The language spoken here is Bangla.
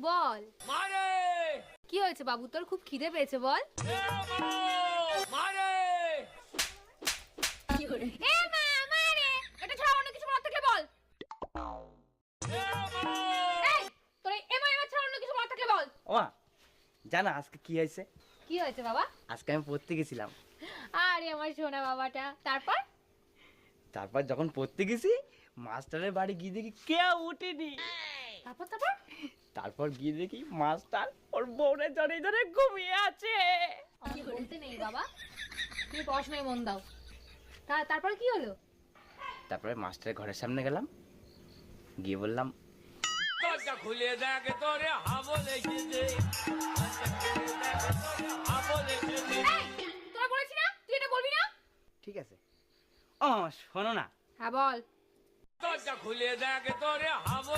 বল। মারে কি হয়েছে বাবু, তোর খুব খিদে পেয়েছে বল। মারে এ মা মারে, এটা ছাড়া অন্য কিছু বলার থাকলে বল। এই তোর এমা এমা ছাড়া অন্য কিছু বলার থাকলে বল। ওমা জানা আজকে কি হয়েছে? কি হয়েছে বাবা? আজকে আমি পড়তে গেছিলাম। আরে আমার সোনা বাবাটা। তারপর যখন পড়তে গেছি মাস্টারের বাড়ি গিয়ে দেখি কেউ উঠেনি। তারপর গিয়ে দেখি মাস্টার ওর বউরে জড়িয়ে ধরে ঘুমিয়ে আছে। আমি বলতে নেই বাবা, তুমি পড়াশোনায় মন দাও। তারপর কি হলো? তারপরে মাস্টারের ঘরের সামনে গেলাম, গিয়ে বললাম দরজা খুলে দেখে তোরে হাবল এসেছে। তোরা বলেছি না তুই এটা বলবি না। ঠিক আছে। ও শোনো না। হ্যাঁ বল। দরজা খুলে দেখে তোরে হাবল